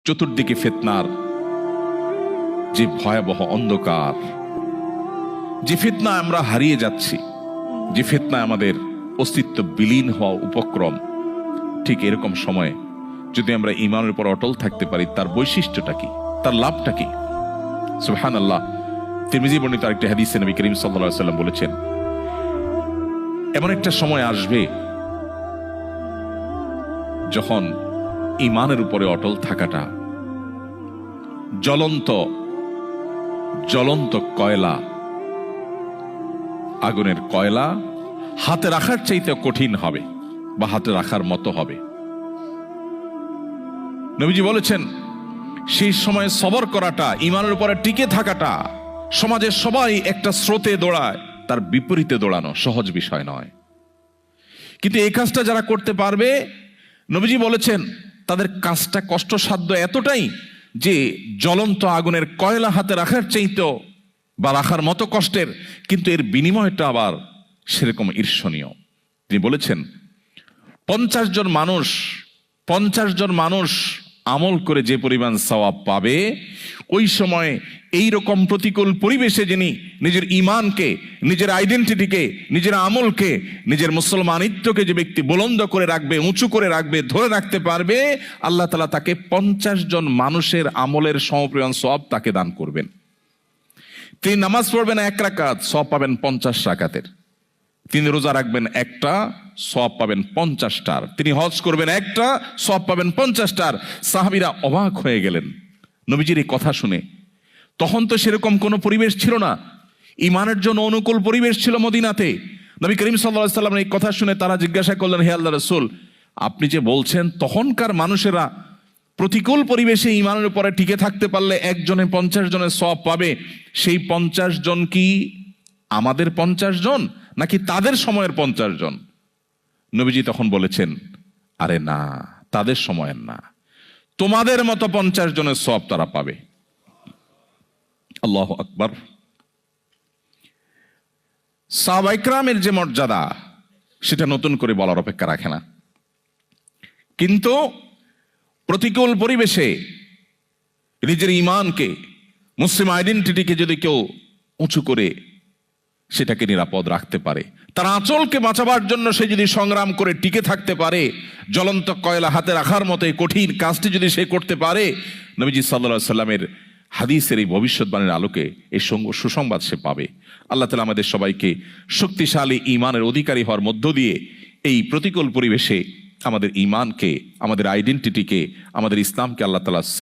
চতুর্দিকে ফিতনার যে ভয়াবহ অন্ধকার, যে ফিতনায় আমরা হারিয়ে যাচ্ছি, যে ফিতনায় আমাদের অস্তিত্ব বিলীন হওয়া উপক্রম, ঠিক এরকম সময়ে যদি আমরা ঈমানের উপর অটল থাকতে পারি, তার বৈশিষ্ট্যটা কি, তার লাভটা কি? সুবহানাল্লাহ। তিরমিজি বর্ণিত আরেকটি হাদিসে নবী করিম সাল্লাল্লাহু আলাইহি ওয়াসাল্লাম বলেছেন, এমন একটা সময় আসবে যখন ঈমানের উপরে অটল থাকাটা জ্বলন্ত কয়লা, আগুনের কয়লা হাতে রাখার চাইতে কঠিন হবে বা হাতে রাখার মতো হবে। নবীজি বলেছেন, সেই সময় সবর করাটা, ঈমানের উপরে টিকে থাকাটা, সমাজের সবাই একটা স্রোতে দৌড়ায়, তার বিপরীতে দৌড়ানো সহজ বিষয় নয়। কিন্তু এই কাজটা যারা করতে পারবে, নবীজি বলেছেন তাদের কাজটা কষ্টসাধ্য এতটাই যে জ্বলন্ত আগুনের কয়লা হাতে রাখার চাইতেও বা রাখার মতো কষ্টের, কিন্তু এর বিনিময়টা আবার সেরকম ঈর্ষণীয়। তিনি বলেছেন 50 জন মানুষ আমল করে যে পরিমাণ সওয়াব পাবে, ওই সময় এই রকম প্রতিকূল পরিবেশে যিনি নিজের ঈমানকে, নিজের আইডেন্টিটিকে, নিজের আমলকে, নিজের মুসলমানিত্বকে যে ব্যক্তি বুলন্দ করে রাখবে, উঁচু করে রাখবে, ধরে রাখতে পারবে, আল্লাহ তাআলা তাকে 50 জন মানুষের আমলের সমপরিমাণ সওয়াব তাকে দান করবেন। তিনি নামাজ পড়বেন 1 রাকাত, সওয়াব পাবেন 50 রাকাতের। তিনি রোজা রাখবেন 1টা, সওয়াব পাবেন 50টার। তিনি হজ করবেন 1টা, সওয়াব পাবেন 50টার। সাহাবীরা অবাক হয়ে গেলেন নবীজির এই কথা শুনে। তখন তো সেরকম কোনো পরিবেশ ছিল না, ঈমানের জন্য অনুকূল পরিবেশ ছিল মদিনাতে। নবী করিম সাল্লাল্লাহু আলাইহি ওয়াসাল্লামের এই কথা শুনে তারা জিজ্ঞাসা করলেন, হে আল্লাহর রাসূল, আপনি যে বলছেন তখনকার মানুষেরা প্রতিকূল পরিবেশে ঈমানের উপরে টিকে থাকতে পারলে একজনে 50 জনের সওয়াব পাবে, সেই 50 জন কি আমাদের 50 জন নাকি তাদের সময়ের 50 জন? নবীজি তখন বলেছেন, আরে না, তাদের সময়ের না, তোমাদের মতো 50 জনের সওয়াব তারা পাবে। আল্লাহু আকবার। সাহাবায়ে কেরামের যে মর্যাদা, সেটা নতুন করে বলার অপেক্ষা রাখে না। কিন্তু প্রতিকূল পরিবেশে নিজের ঈমানকে, মুসলিম আইডেন্টিটিকে যদি কেউ উঁচু করে সেটাকে নিরাপদ রাখতে পারে, তার আঁচলকে বাঁচাবার জন্য সে যদি সংগ্রাম করে টিকে থাকতে পারে, জ্বলন্ত কয়লা হাতে রাখার মতো এই কঠিন কাজটি যদি সে করতে পারে, নবীজি সাল্লাল্লাহু আলাইহি সাল্লামের হাদিসের এই ভবিষ্যৎবাণীর আলোকে এই সুসংবাদ সে পাবে। আল্লাহ তাআলা আমাদের সবাইকে শক্তিশালী ঈমানের অধিকারী হওয়ার মধ্য দিয়ে এই প্রতিকূল পরিবেশে আমাদের ঈমানকে, আমাদের আইডেন্টিটিকে, আমাদের ইসলামকে আল্লাহ তাআলা